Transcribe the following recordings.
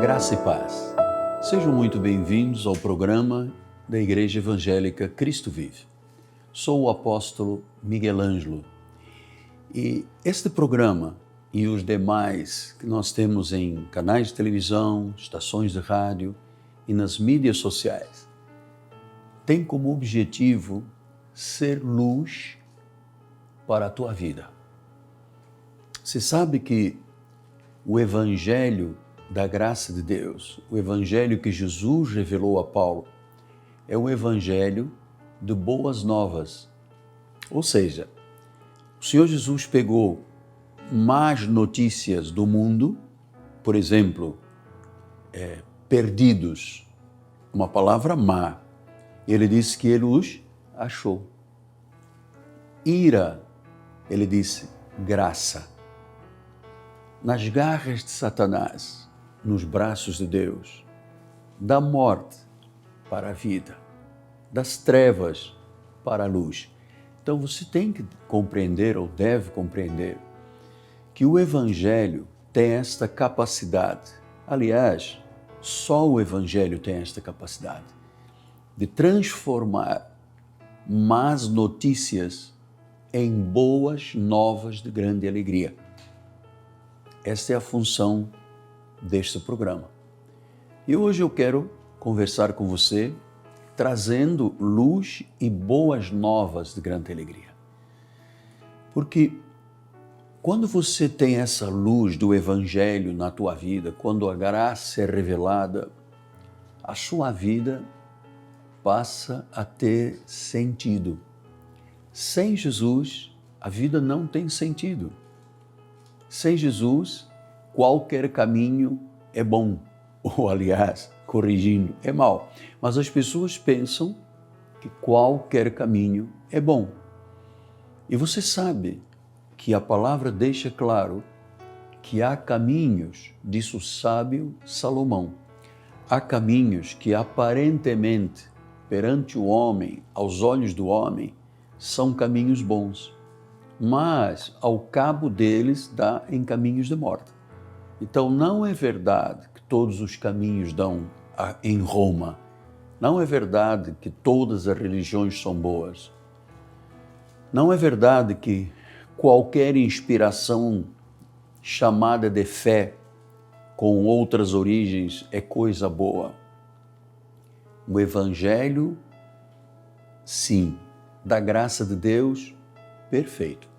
Graça e paz. Sejam muito bem-vindos ao programa da Igreja Evangélica Cristo Vive. Sou o apóstolo Miguel Ângelo e este programa e os demais que nós temos em canais de televisão, estações de rádio e nas mídias sociais tem como objetivo ser luz para a tua vida. Você sabe que o Evangelho da graça de Deus, o Evangelho que Jesus revelou a Paulo, é o Evangelho de boas novas. Ou seja, o Senhor Jesus pegou más notícias do mundo, por exemplo, perdidos, uma palavra má. Ele disse que ele os achou. Ira, ele disse graça. Nas garras de Satanás, nos braços de Deus, da morte para a vida, das trevas para a luz. Então você tem que compreender, ou deve compreender, que o Evangelho tem esta capacidade. Aliás, só o Evangelho tem esta capacidade de transformar más notícias em boas novas de grande alegria. Esta é a função deste programa. E hoje eu quero conversar com você, trazendo luz e boas novas de grande alegria. Porque quando você tem essa luz do Evangelho na tua vida, quando a graça é revelada, a sua vida passa a ter sentido. Sem Jesus, a vida não tem sentido. Sem Jesus, qualquer caminho é bom, ou aliás, corrigindo, é mau. Mas as pessoas pensam que qualquer caminho é bom. E você sabe que a palavra deixa claro que há caminhos, disse o sábio Salomão, há caminhos que aparentemente, perante o homem, aos olhos do homem, são caminhos bons, mas ao cabo deles dá em caminhos de morte. Então não é verdade que todos os caminhos dão em Roma. Não é verdade que todas as religiões são boas. Não é verdade que qualquer inspiração chamada de fé com outras origens é coisa boa. O Evangelho, sim, da graça de Deus, perfeito.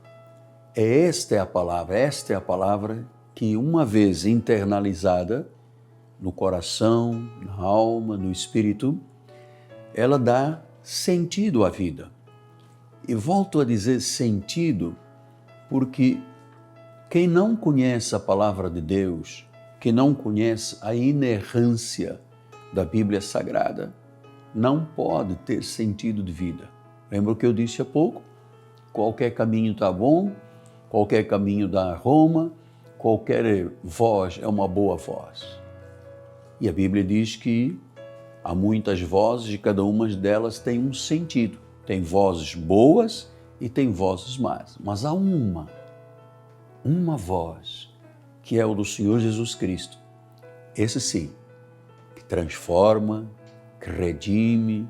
Esta é a palavra que uma vez internalizada no coração, na alma, no espírito, ela dá sentido à vida. E volto a dizer sentido porque quem não conhece a palavra de Deus, quem não conhece a inerrância da Bíblia Sagrada, não pode ter sentido de vida. Lembra o que eu disse há pouco? Qualquer caminho está bom, qualquer caminho dá a Roma, qualquer voz é uma boa voz. E a Bíblia diz que há muitas vozes e cada uma delas tem um sentido. Tem vozes boas e tem vozes más. Mas há uma voz, que é o do Senhor Jesus Cristo. Esse sim, que transforma, que redime,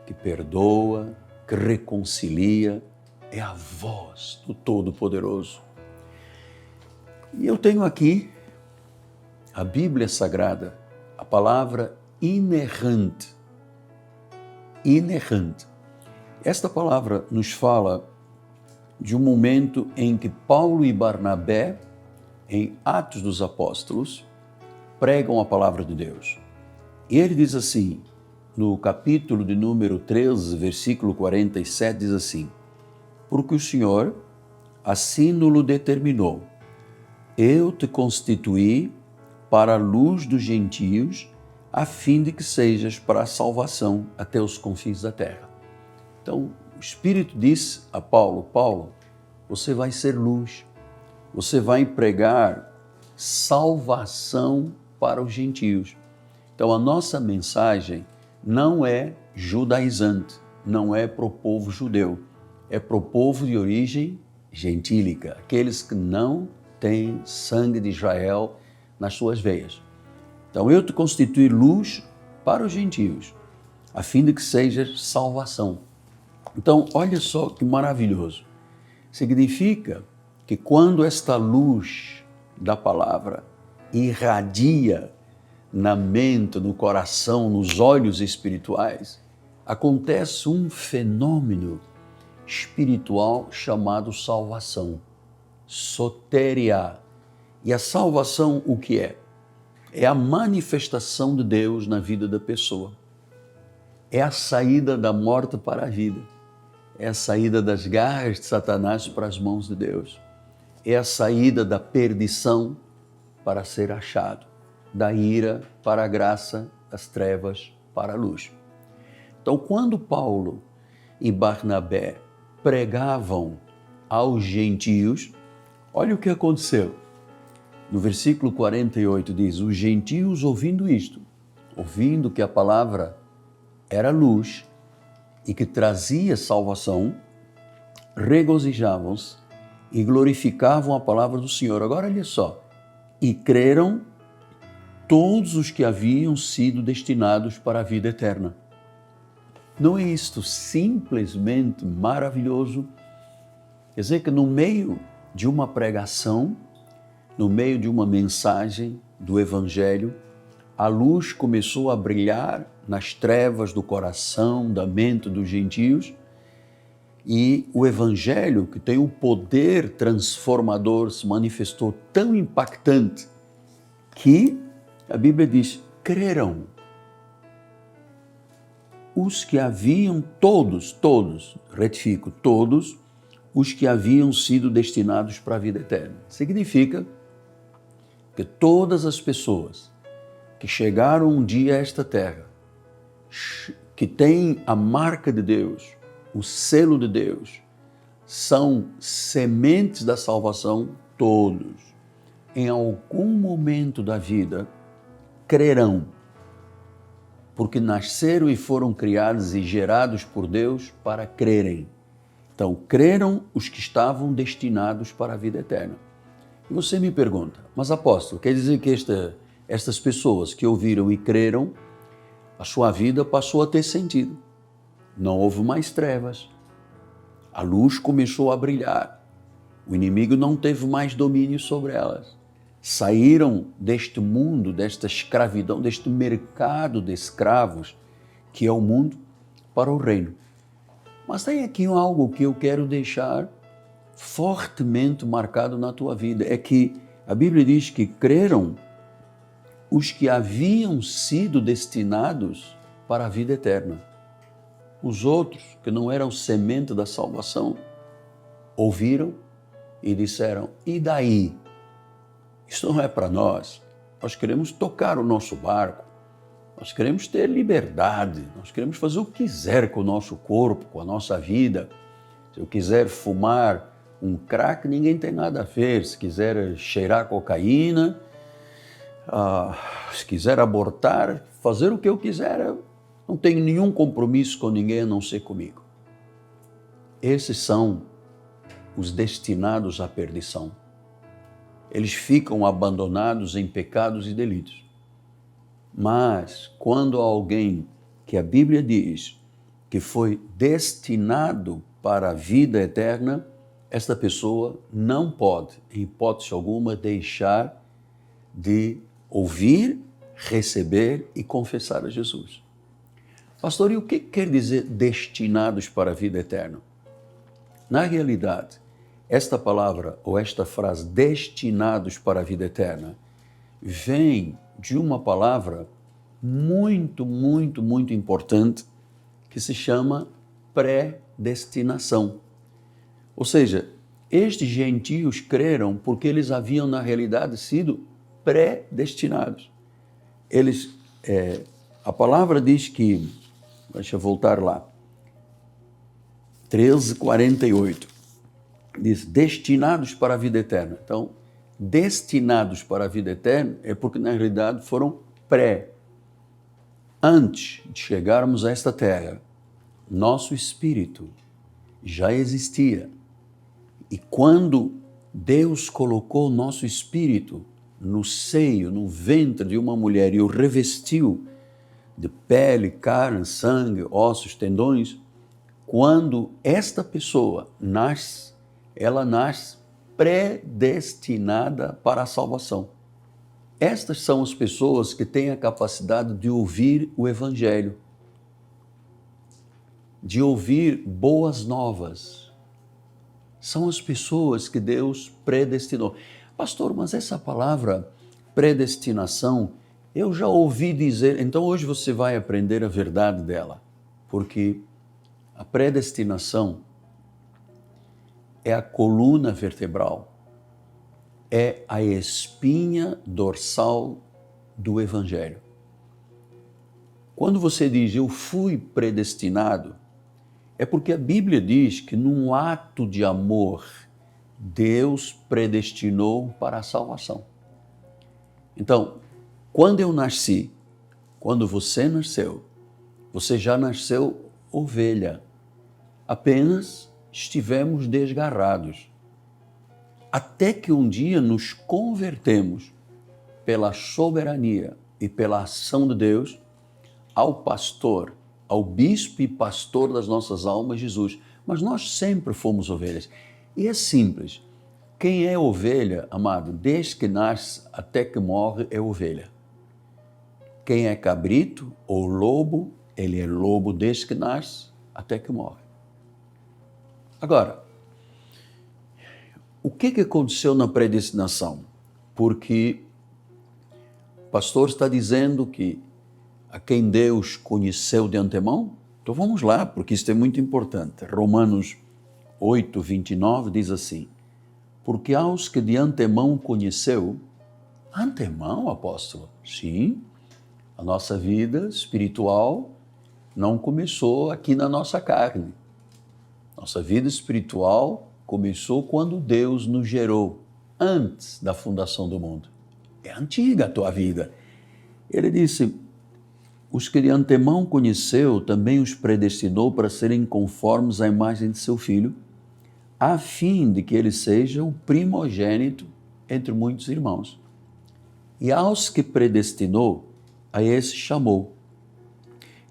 que perdoa, que reconcilia, é a voz do Todo-Poderoso. E eu tenho aqui a Bíblia Sagrada, a palavra inerrante. Inerrante. Esta palavra nos fala de um momento em que Paulo e Barnabé, em Atos dos Apóstolos, pregam a palavra de Deus. E ele diz assim, no capítulo de número 13, versículo 47, diz assim: porque o Senhor assim nos determinou. Eu te constituí para a luz dos gentios, a fim de que sejas para a salvação até os confins da terra. Então, o Espírito disse a Paulo: Paulo, você vai ser luz, você vai pregar salvação para os gentios. Então, a nossa mensagem não é judaizante, não é para o povo judeu, é para o povo de origem gentílica, aqueles que não têm sangue de Israel nas suas veias. Então eu te constituí luz para os gentios, a fim de que sejas salvação. Então olha só que maravilhoso. Significa que quando esta luz da palavra irradia na mente, no coração, nos olhos espirituais, acontece um fenômeno espiritual chamado salvação, soteria. E a salvação o que é? É a manifestação de Deus na vida da pessoa. É a saída da morte para a vida. É a saída das garras de Satanás para as mãos de Deus. É a saída da perdição para ser achado, da ira para a graça, das trevas para a luz. Então, quando Paulo e Barnabé pregavam aos gentios, olha o que aconteceu. No versículo 48 diz, os gentios ouvindo isto, ouvindo que a palavra era luz e que trazia salvação, regozijavam-se e glorificavam a palavra do Senhor. Agora olha só, e creram todos os que haviam sido destinados para a vida eterna. Não é isto simplesmente maravilhoso? Quer dizer que no meio de uma pregação, no meio de uma mensagem do Evangelho, a luz começou a brilhar nas trevas do coração, da mente dos gentios, e o Evangelho, que tem o poder transformador, se manifestou tão impactante que a Bíblia diz, creram. Os que haviam, todos, retifico, todos os que haviam sido destinados para a vida eterna. Significa que todas as pessoas que chegaram um dia a esta terra, que têm a marca de Deus, o selo de Deus, são sementes da salvação, todos, em algum momento da vida, crerão, porque nasceram e foram criados e gerados por Deus para crerem. Então, creram os que estavam destinados para a vida eterna. E você me pergunta, mas apóstolo, quer dizer que estas pessoas que ouviram e creram, a sua vida passou a ter sentido. Não houve mais trevas. A luz começou a brilhar. O inimigo não teve mais domínio sobre elas. Saíram deste mundo, desta escravidão, deste mercado de escravos, que é o mundo, para o reino. Mas tem aqui algo que eu quero deixar fortemente marcado na tua vida. É que a Bíblia diz que creram os que haviam sido destinados para a vida eterna. Os outros, que não eram semente da salvação, ouviram e disseram, e daí? Isso não é para nós. Nós queremos tocar o nosso barco. Nós queremos ter liberdade. Nós queremos fazer o que quiser com o nosso corpo, com a nossa vida. Se eu quiser fumar um crack, ninguém tem nada a ver. Se quiser cheirar cocaína, se quiser abortar, fazer o que eu quiser, eu não tenho nenhum compromisso com ninguém a não ser comigo. Esses são os destinados à perdição. Eles ficam abandonados em pecados e delitos. Mas quando alguém que a Bíblia diz que foi destinado para a vida eterna, esta pessoa não pode, em hipótese alguma, deixar de ouvir, receber e confessar a Jesus. Pastor, e o que quer dizer destinados para a vida eterna? Na realidade, esta palavra ou esta frase, destinados para a vida eterna, vem de uma palavra muito importante que se chama predestinação. Ou seja, estes gentios creram porque eles haviam, na realidade, sido predestinados. A palavra diz que, deixa eu voltar lá, 13:48. Diz, destinados para a vida eterna. Então, destinados para a vida eterna é porque, na realidade, foram Antes de chegarmos a esta terra, nosso espírito já existia. E quando Deus colocou o nosso espírito no seio, no ventre de uma mulher e o revestiu de pele, carne, sangue, ossos, tendões, quando esta pessoa nasce, ela nasce predestinada para a salvação. Estas são as pessoas que têm a capacidade de ouvir o Evangelho, de ouvir boas novas. São as pessoas que Deus predestinou. Pastor, mas essa palavra predestinação, eu já ouvi dizer, então hoje você vai aprender a verdade dela, porque a predestinação é a coluna vertebral, é a espinha dorsal do Evangelho. Quando você diz, eu fui predestinado, é porque a Bíblia diz que num ato de amor, Deus predestinou para a salvação. Então, quando eu nasci, quando você nasceu, você já nasceu ovelha. Apenas estivemos desgarrados. Até que um dia nos convertemos pela soberania e pela ação de Deus ao pastor, ao bispo e pastor das nossas almas, Jesus. Mas nós sempre fomos ovelhas. E é simples. Quem é ovelha, amado, desde que nasce até que morre, é ovelha. Quem é cabrito ou lobo, ele é lobo desde que nasce até que morre. Agora, o que aconteceu na predestinação? Porque o pastor está dizendo que a quem Deus conheceu de antemão, então vamos lá, porque isso é muito importante. Romanos 8, 29 diz assim, porque aos que de antemão conheceu, antemão, apóstolo? Sim, a nossa vida espiritual não começou aqui na nossa carne. Nossa vida espiritual começou quando Deus nos gerou, antes da fundação do mundo. É antiga a tua vida. Ele disse, os que de antemão conheceu, também os predestinou para serem conformes à imagem de seu Filho, a fim de que ele seja o primogênito entre muitos irmãos. E aos que predestinou, a esses chamou.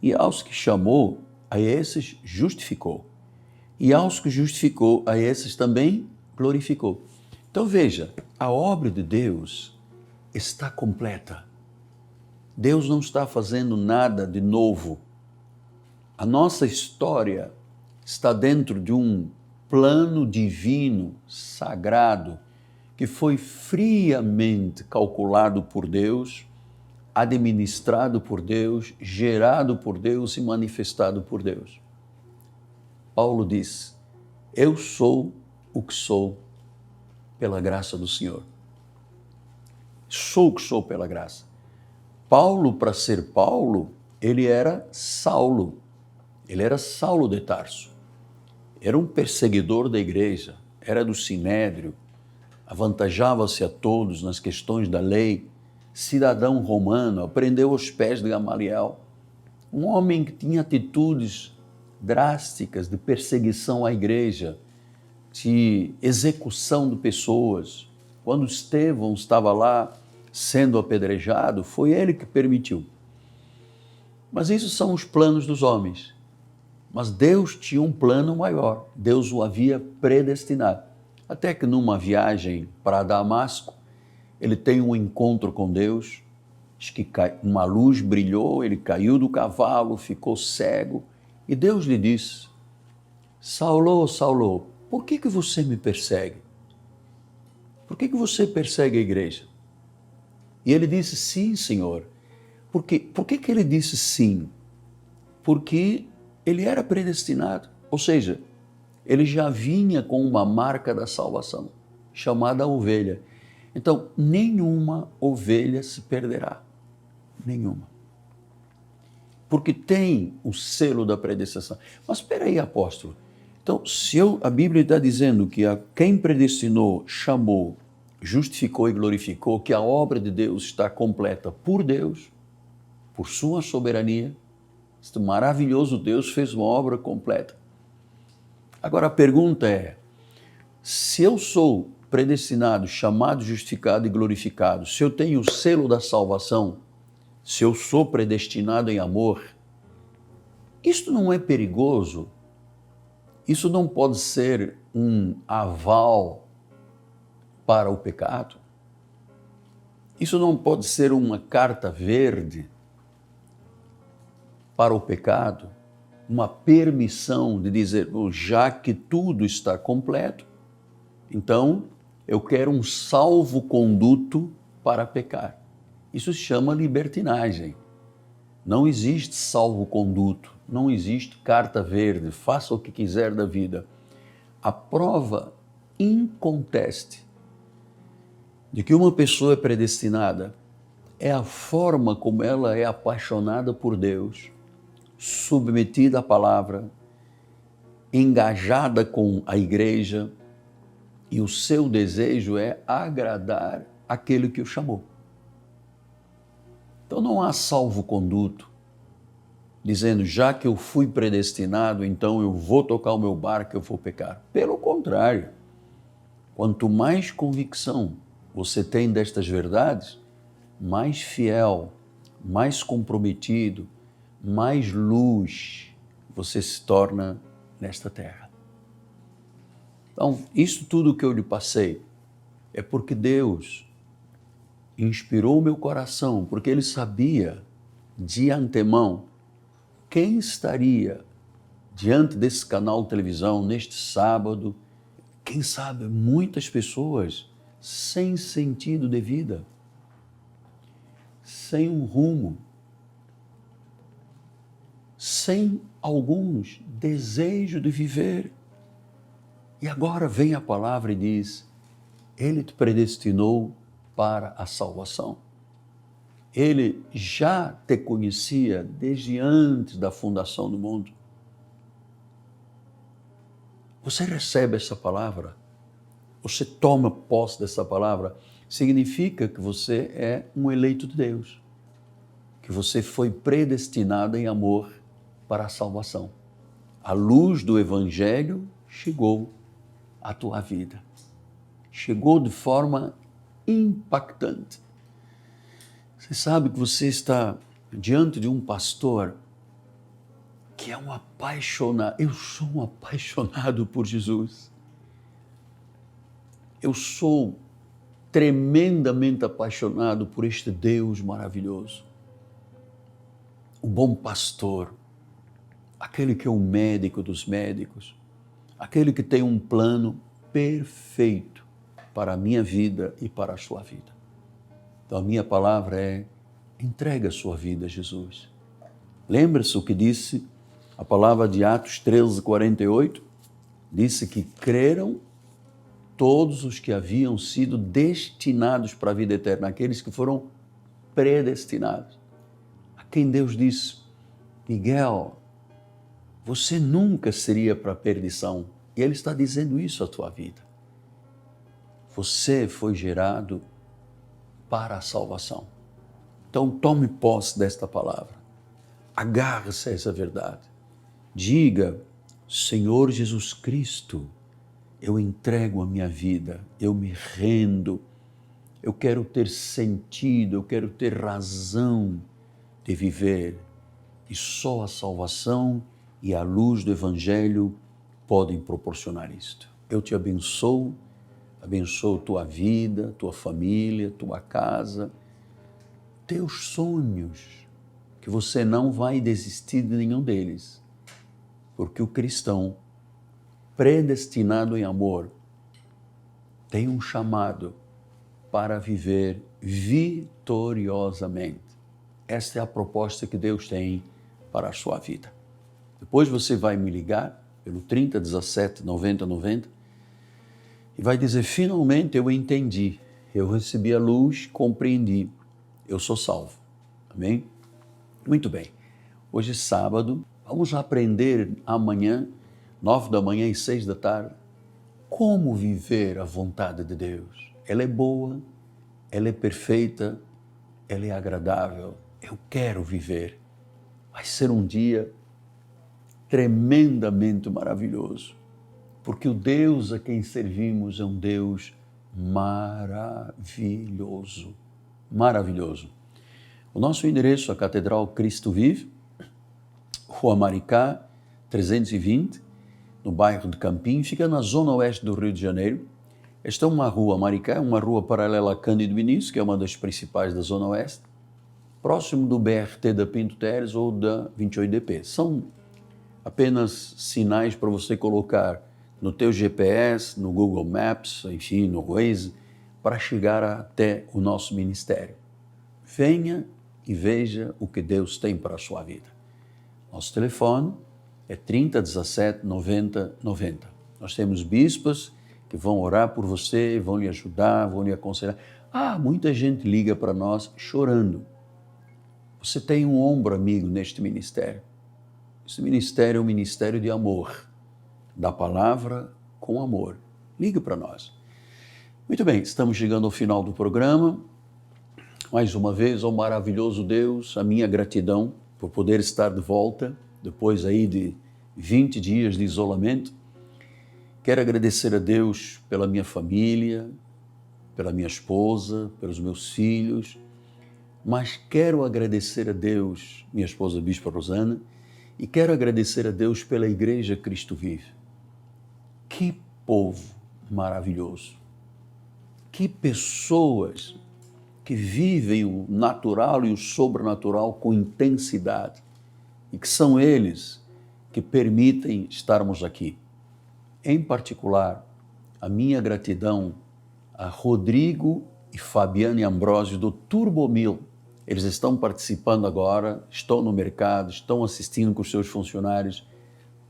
E aos que chamou, a esses justificou. E aos que justificou, a esses também glorificou. Então veja, a obra de Deus está completa. Deus não está fazendo nada de novo. A nossa história está dentro de um plano divino, sagrado, que foi friamente calculado por Deus, administrado por Deus, gerado por Deus e manifestado por Deus. Paulo diz, eu sou o que sou pela graça do Senhor. Sou o que sou pela graça. Paulo, para ser Paulo, ele era Saulo. Ele era Saulo de Tarso. Era um perseguidor da igreja, era do sinédrio, avantajava-se a todos nas questões da lei, cidadão romano, aprendeu aos pés de Gamaliel. Um homem que tinha atitudes drásticas de perseguição à igreja, de execução de pessoas. Quando Estevão estava lá sendo apedrejado, foi ele que permitiu. Mas isso são os planos dos homens. Mas Deus tinha um plano maior, Deus o havia predestinado. Até que numa viagem para Damasco, ele tem um encontro com Deus, diz que uma luz brilhou, ele caiu do cavalo, ficou cego, e Deus lhe disse, Saulo, Saulo, por que você me persegue? Por que você persegue a igreja? E ele disse, sim, Senhor. Por que ele disse sim? Porque ele era predestinado, ou seja, ele já vinha com uma marca da salvação, chamada ovelha. Então, nenhuma ovelha se perderá, nenhuma. Porque tem o selo da predestinação. Mas espera aí, apóstolo. Então, se a Bíblia está dizendo que a quem predestinou, chamou, justificou e glorificou, que a obra de Deus está completa por Deus, por sua soberania, este maravilhoso Deus fez uma obra completa. Agora a pergunta é, se eu sou predestinado, chamado, justificado e glorificado, se eu tenho o selo da salvação, se eu sou predestinado em amor, isto não é perigoso? Isso não pode ser um aval para o pecado? Isso não pode ser uma carta verde para o pecado? Uma permissão de dizer, já que tudo está completo, então eu quero um salvo-conduto para pecar. Isso se chama libertinagem. Não existe salvo-conduto, não existe carta verde, faça o que quiser da vida. A prova inconteste de que uma pessoa é predestinada é a forma como ela é apaixonada por Deus, submetida à palavra, engajada com a igreja, e o seu desejo é agradar aquele que o chamou. Então não há salvo-conduto, dizendo, já que eu fui predestinado, então eu vou tocar o meu barco, eu vou pecar. Pelo contrário, quanto mais convicção você tem destas verdades, mais fiel, mais comprometido, mais luz você se torna nesta terra. Então, isso tudo que eu lhe passei é porque Deus inspirou o meu coração, porque Ele sabia de antemão quem estaria diante desse canal de televisão neste sábado. Quem sabe muitas pessoas sem sentido de vida, sem um rumo, sem alguns desejo de viver. E agora vem a palavra e diz, Ele te predestinou para a salvação. Ele já te conhecia desde antes da fundação do mundo. Você recebe essa palavra? Você toma posse dessa palavra? Significa que você é um eleito de Deus, que você foi predestinado em amor para a salvação. A luz do Evangelho chegou à tua vida. Chegou de forma impactante. Você sabe que você está diante de um pastor que é um apaixonado. Eu sou um apaixonado por Jesus. Eu sou tremendamente apaixonado por este Deus maravilhoso. O bom pastor, aquele que é o médico dos médicos, aquele que tem um plano perfeito para a minha vida e para a sua vida. Então a minha palavra é, entrega a sua vida a Jesus. Lembra-se o que disse a palavra de Atos 13:48? Disse que creram todos os que haviam sido destinados para a vida eterna, aqueles que foram predestinados. A quem Deus disse, Miguel, você nunca seria para a perdição. E Ele está dizendo isso à tua vida. Você foi gerado para a salvação. Então tome posse desta palavra. Agarre-se a essa verdade. Diga, Senhor Jesus Cristo, eu entrego a minha vida, eu me rendo, eu quero ter sentido, eu quero ter razão de viver. E só a salvação e a luz do Evangelho podem proporcionar isto. Eu te abençoo, abençoo tua vida, tua família, tua casa, teus sonhos, que você não vai desistir de nenhum deles, porque o cristão predestinado em amor tem um chamado para viver vitoriosamente. Esta é a proposta que Deus tem para a sua vida. Depois você vai me ligar pelo 30 17 90 90 e vai dizer, finalmente eu entendi, eu recebi a luz, compreendi, eu sou salvo. Amém? Muito bem. Hoje é sábado, vamos aprender amanhã, 9 da manhã e 6 da tarde, como viver a vontade de Deus. Ela é boa, ela é perfeita, ela é agradável. Eu quero viver. Vai ser um dia tremendamente maravilhoso, porque o Deus a quem servimos é um Deus maravilhoso, maravilhoso. O nosso endereço, a Catedral Cristo Vive, Rua Maricá, 320, no bairro de Campim, fica na zona oeste do Rio de Janeiro. Esta é uma rua, Maricá, uma rua paralela a Cândido Vinícius, que é uma das principais da zona oeste, próximo do BRT da Pinto Teres ou da 28DP. São apenas sinais para você colocar no teu GPS, no Google Maps, enfim, no Waze, para chegar até o nosso ministério. Venha e veja o que Deus tem para a sua vida. Nosso telefone é 30 17 90 90. Nós temos bispas que vão orar por você, vão lhe ajudar, vão lhe aconselhar. Muita gente liga para nós chorando. Você tem um ombro amigo neste ministério. Esse ministério é um ministério de amor, da palavra com amor. Ligue para nós. Muito bem, estamos chegando ao final do programa. Mais uma vez, ao maravilhoso Deus, a minha gratidão por poder estar de volta, depois aí de 20 dias de isolamento. Quero agradecer a Deus pela minha família, pela minha esposa, pelos meus filhos, mas quero agradecer a Deus, minha esposa Bispa Rosana, e quero agradecer a Deus pela Igreja Cristo Vive. Que povo maravilhoso! Que pessoas que vivem o natural e o sobrenatural com intensidade e que são eles que permitem estarmos aqui. Em particular, a minha gratidão a Rodrigo e Fabiane Ambrosio do Turbomil. Eles estão participando agora, estão no mercado, estão assistindo com os seus funcionários.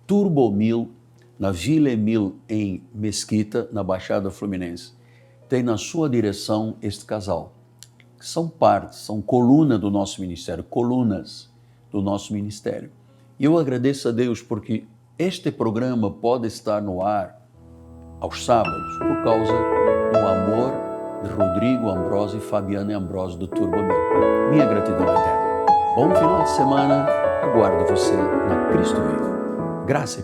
Turbomil, na Vila Emil, em Mesquita, na Baixada Fluminense. Tem na sua direção este casal, que são partes, são coluna do nosso ministério, colunas do nosso ministério. E eu agradeço a Deus porque este programa pode estar no ar aos sábados por causa do amor de Rodrigo Ambrosio e Fabiane Ambrosio do Turbomil. Minha gratidão eterna. Bom final de semana, aguardo você na Cristo Vive. Graça e